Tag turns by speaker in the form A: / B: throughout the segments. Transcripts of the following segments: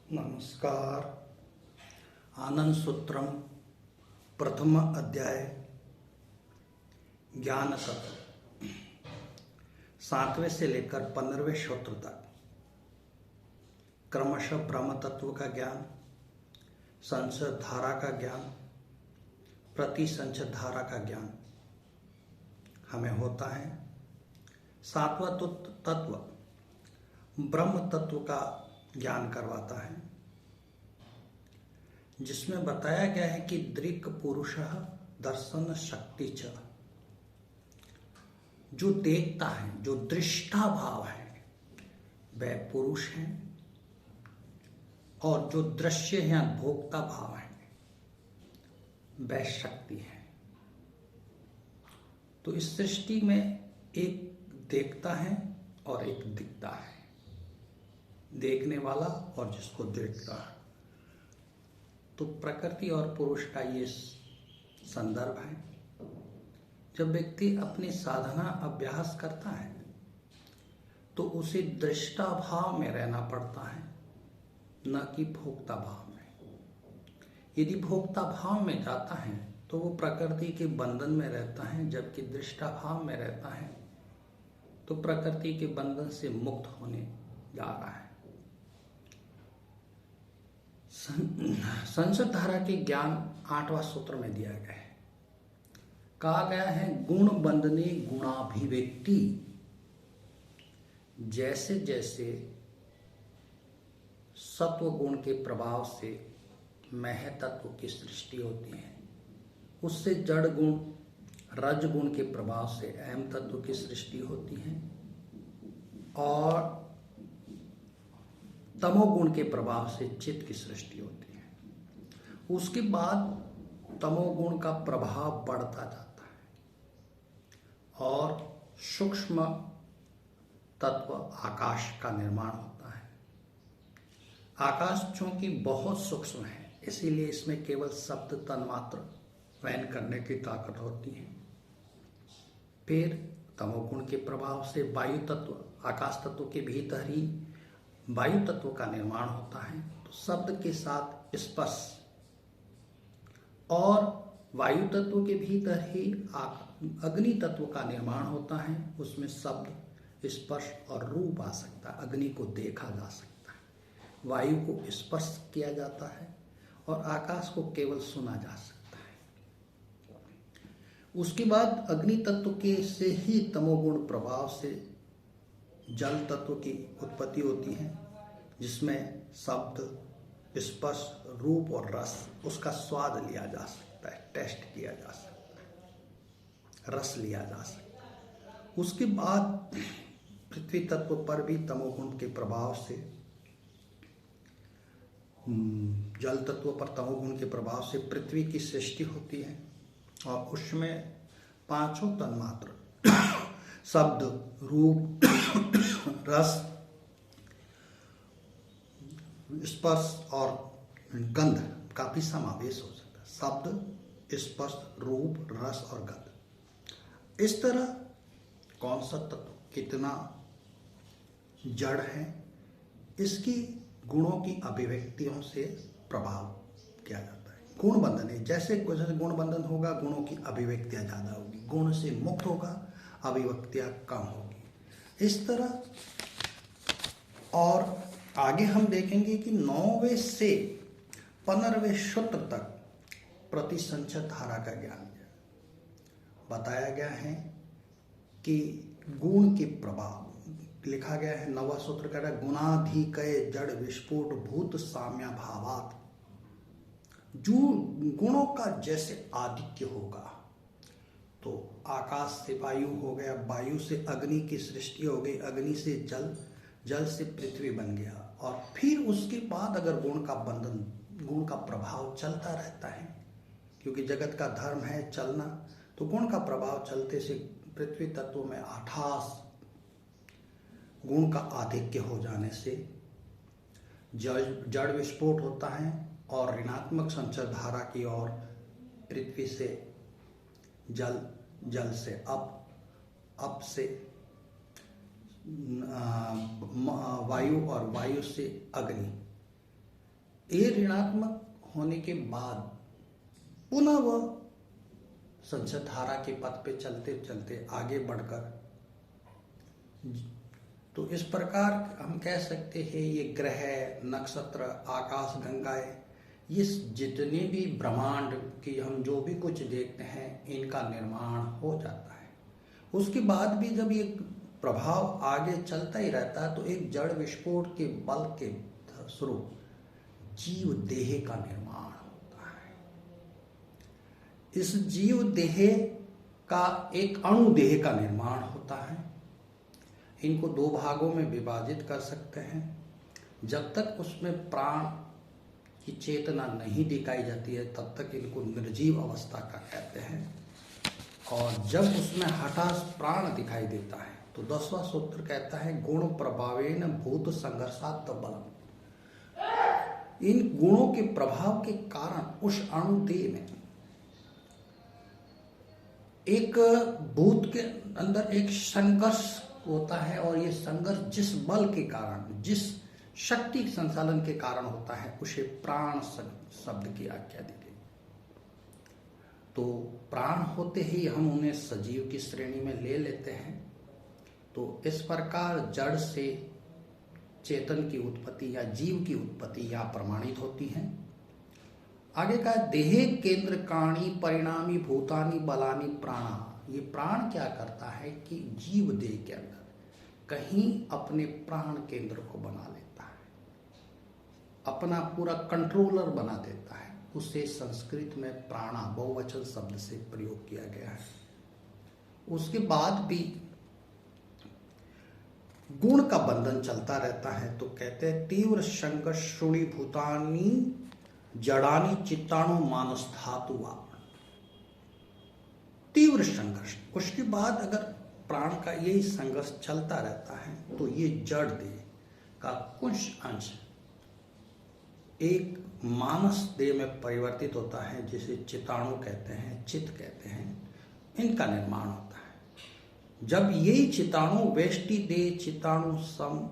A: नमस्कार। आनंद सूत्रम प्रथम अध्याय ज्ञान तत्व 7वें से लेकर 15वें सूत्र तक क्रमशः ब्रह्म तत्व का ज्ञान, संचय धारा का ज्ञान, प्रति संचय धारा का ज्ञान हमें होता है। 7वां तत्व ब्रह्म तत्व का ज्ञान करवाता है, जिसमें बताया गया है कि दृक् पुरुषः दर्शन शक्ति च, जो देखता है, जो दृष्टा भाव है वह पुरुष है, और जो दृश्य है भोक्ता भाव है वह शक्ति है। तो इस सृष्टि में एक देखता है और एक दिखता है, देखने वाला और जिसको देखता है। तो प्रकृति और पुरुष का ये संदर्भ है। जब व्यक्ति अपनी साधना अभ्यास करता है तो उसे दृष्टा भाव में रहना पड़ता है, न कि भोक्ता भाव में। यदि भोक्ता भाव में जाता है तो वो प्रकृति के बंधन में रहता है, जबकि दृष्टा भाव में रहता है तो प्रकृति के बंधन से मुक्त होने जा रहा है। संचय धारा के ज्ञान 8वां सूत्र में दिया गया है। कहा गया है गुण बंधने गुणाभिव्यक्ति। जैसे जैसे सत्व गुण के प्रभाव से मह तत्व की सृष्टि होती है, उससे जड़ गुण रज गुण के प्रभाव से अहम तत्व की सृष्टि होती है, और तमोगुण के प्रभाव से चित्त की सृष्टि होती है। उसके बाद तमोगुण का प्रभाव बढ़ता जाता है और सूक्ष्म तत्व आकाश का निर्माण होता है। आकाश चूंकि बहुत सूक्ष्म है, इसीलिए इसमें केवल शब्द तन्मात्र वहन करने की ताकत होती है। फिर तमोगुण के प्रभाव से वायु तत्व, आकाश तत्व के भीतर ही वायु तत्व का निर्माण होता है। तो शब्द के साथ स्पर्श, और वायु तत्व के भीतर ही अग्नि तत्व का निर्माण होता है। उसमें शब्द, स्पर्श और रूप आ सकता है। अग्नि को देखा जा सकता है, वायु को स्पर्श किया जाता है, और आकाश को केवल सुना जा सकता है। उसके बाद अग्नि तत्व के से ही तमोगुण प्रभाव से जल तत्व की उत्पत्ति होती है, जिसमें शब्द, स्पर्श, रूप और रस, उसका स्वाद लिया जा सकता है, टेस्ट किया जा सकता है, रस लिया जा सकता है। उसके बाद पृथ्वी तत्व पर भी तमोगुण के प्रभाव से, जल तत्व पर तमोगुण के प्रभाव से पृथ्वी की सृष्टि होती है, और उसमें पांचों तन्मात्र शब्द, रूप, रस, स्पर्श और गंध का भी समावेश हो सकता है। शब्द, स्पर्श, रूप, रस और गंध। इस तरह कौन सा तत्व कितना जड़ है, इसकी गुणों की अभिव्यक्तियों से प्रभाव किया जाता है। गुण बंधन है, जैसे गुण बंधन होगा गुणों की अभिव्यक्तियां ज्यादा होगी, गुण से मुक्त होगा, अभिव्यक्तियां कम होगी। इस तरह और आगे हम देखेंगे कि 9वें से 15वें सूत्र तक प्रतिसंचय धारा का ज्ञान बताया गया है कि गुण के प्रभाव लिखा गया है। 9वां सूत्र कह रहा है गुणाधिकय जड़ विस्फोट भूत साम्य भावात। जो गुणों का जैसे आधिक्य होगा, तो आकाश से वायु हो गया, वायु से अग्नि की सृष्टि हो गई, अग्नि से जल, जल से पृथ्वी बन गया, और फिर उसके बाद अगर गुण का बंधन, गुण का प्रभाव चलता रहता है, क्योंकि जगत का धर्म है चलना, तो गुण का प्रभाव चलते से पृथ्वी तत्व में 28 गुण का आधिक्य हो जाने से जड़ विस्फोट होता है, और ऋणात्मक संचय धारा की ओर पृथ्वी से जल, जल से अप से वायु और वायु से अग्नि, ये ऋणात्मक होने के बाद पुनः वह संचित धारा के पथ पे चलते चलते आगे बढ़कर, तो इस प्रकार हम कह सकते हैं ये ग्रह, नक्षत्र, आकाश गंगाएं, ये जितने भी ब्रह्मांड की हम जो भी कुछ देखते हैं इनका निर्माण हो जाता है। उसके बाद भी जब ये प्रभाव आगे चलता ही रहता है तो एक जड़ विस्फोट के बल के स्वरूप जीव देह का निर्माण होता है। इस जीव देह का एक अणु देह का निर्माण होता है। इनको दो भागों में विभाजित कर सकते हैं। जब तक उसमें प्राण की चेतना नहीं दिखाई जाती है तब तक इनको निर्जीव अवस्था का कहते हैं, और जब उसमें हठात प्राण दिखाई देता है तो 10वां सूत्र कहता है गुण प्रभावेन भूत संघर्षात् बलम। इन गुणों के प्रभाव के कारण उस अणुदेह में एक भूत के अंदर एक संघर्ष होता है, और ये संघर्ष जिस बल के कारण, जिस शक्ति संचालन के कारण होता है उसे प्राण शब्द की आज्ञा दी गई। तो प्राण होते ही हम उन्हें सजीव की श्रेणी में ले लेते हैं। तो इस प्रकार जड़ से चेतन की उत्पत्ति या जीव की उत्पत्ति या प्रमाणित होती है। आगे का देह केंद्र काणी परिणामी भूतानि बलानि प्राणा। ये प्राण क्या करता है कि जीव देह के अंदर कहीं अपने प्राण केंद्र को बना लेता है, अपना पूरा कंट्रोलर बना देता है। उसे संस्कृत में प्राणा बहुवचन शब्द से प्रयोग किया गया है। उसके बाद भी गुण का बंधन चलता रहता है। तो कहते हैं तीव्र संघर्ष श्रोणी भूतानी जड़ानी चित्ताणु मानस धातुवा। तीव्र संघर्ष, उसके बाद अगर प्राण का यही संघर्ष चलता रहता है तो ये जड़ देह का कुछ अंश एक मानस देह में परिवर्तित होता है, जिसे चिताणु कहते हैं, चित्त कहते हैं। इनका निर्माण होता है। जब यही चिताणु वेष्टि देह चिताणु सम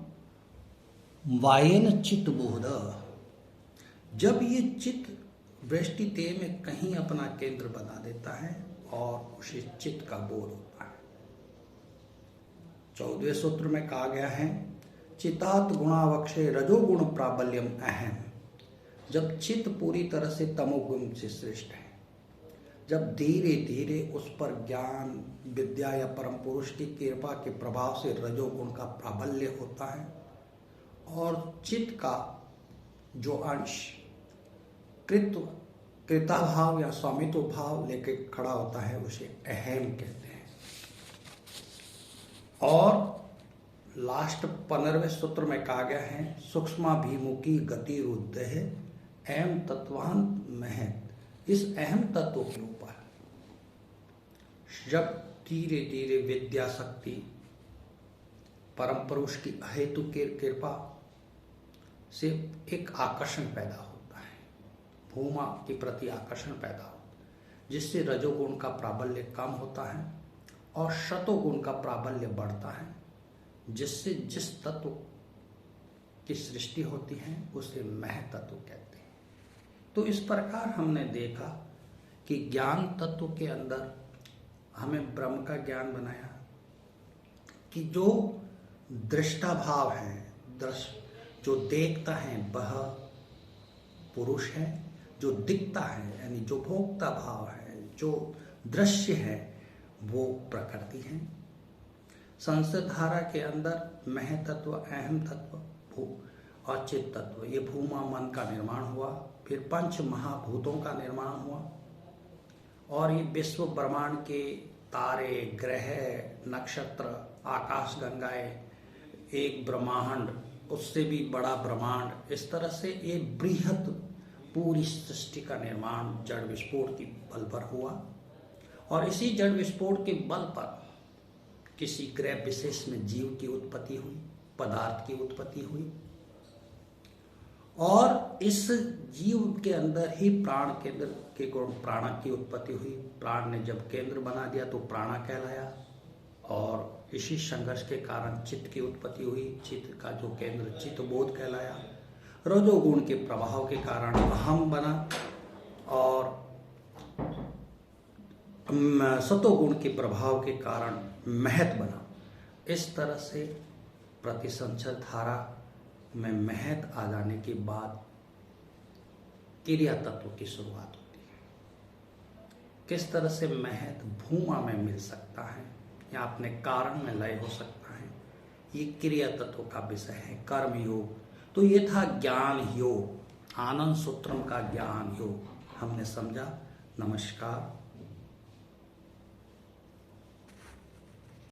A: वायन चित्त बोध, जब ये चित्त वृष्टि देह में कहीं अपना केंद्र बना देता है और उसे चित्त का बोध होता है। 14वें सूत्र में कहा गया है चितात् गुणावक्षे रजोगुण प्राबल्यम अहम। जब चित्त पूरी तरह से तमोगुण से श्रेष्ठ है, जब धीरे धीरे उस पर ज्ञान विद्या या परम पुरुष की कृपा के प्रभाव से रजोगुण का प्राबल्य होता है, और चित्त का जो अंश कृताभाव या स्वामित्व भाव लेके खड़ा होता है उसे अहम कहते हैं। और लास्ट 15वें सूत्र में कहा गया है सूक्ष्माभिमुखी गति रुद्ध अहम तत्वान महत। इस अहम तत्व के ऊपर जब धीरे धीरे विद्या शक्ति परम पुरुष की अहेतु कृपा से एक आकर्षण पैदा होता है, भूमा के प्रति आकर्षण पैदा होता है, जिससे रजोगुण का प्राबल्य कम होता है और शतोगुण का प्राबल्य बढ़ता है, जिससे जिस तत्व की सृष्टि होती है उसे मह तत्व कहते हैं। तो इस प्रकार हमने देखा कि ज्ञान तत्व के अंदर हमें ब्रह्म का ज्ञान बनाया कि जो दृष्टा भाव है, जो देखता है वह पुरुष है, जो दिखता है यानी जो भोक्ता भाव है, जो दृश्य है वो प्रकृति है। संस्कृत धारा के अंदर मह तत्व, अहम तत्व, भू और चित्त तत्व, ये भूमा मन का निर्माण हुआ, फिर पंच महाभूतों का निर्माण हुआ, और ये विश्व ब्रह्मांड के तारे, ग्रह, नक्षत्र, आकाश गंगाएं, एक ब्रह्मांड, उससे भी बड़ा ब्रह्मांड, इस तरह से ये बृहत पूरी सृष्टि का निर्माण जड़ विस्फोट के बल पर हुआ। और इसी जड़ विस्फोट के बल पर किसी ग्रह विशेष में जीव की उत्पत्ति हुई, पदार्थ की उत्पत्ति हुई, और इस जीव के अंदर ही प्राण केंद्र के गुण प्राण की उत्पत्ति हुई। प्राण ने जब केंद्र बना दिया तो प्राणा कहलाया, और इसी संघर्ष के कारण चित्त की उत्पत्ति हुई, चित्त का जो केंद्र चित्त बोध कहलाया। रजोगुण के प्रभाव के कारण अहम बना और सतोगुण के प्रभाव के कारण महत बना। इस तरह से प्रतिसंचय धारा में महत आ जाने के बाद क्रिया तत्व की शुरुआत होती है। किस तरह से महत भूमा में मिल सकता है या अपने कारण में लय हो सकता है, ये क्रिया तत्व का विषय है। कर्म योग तो ये था ज्ञान योग, आनंद सूत्रम का ज्ञान योग हमने समझा। नमस्कार।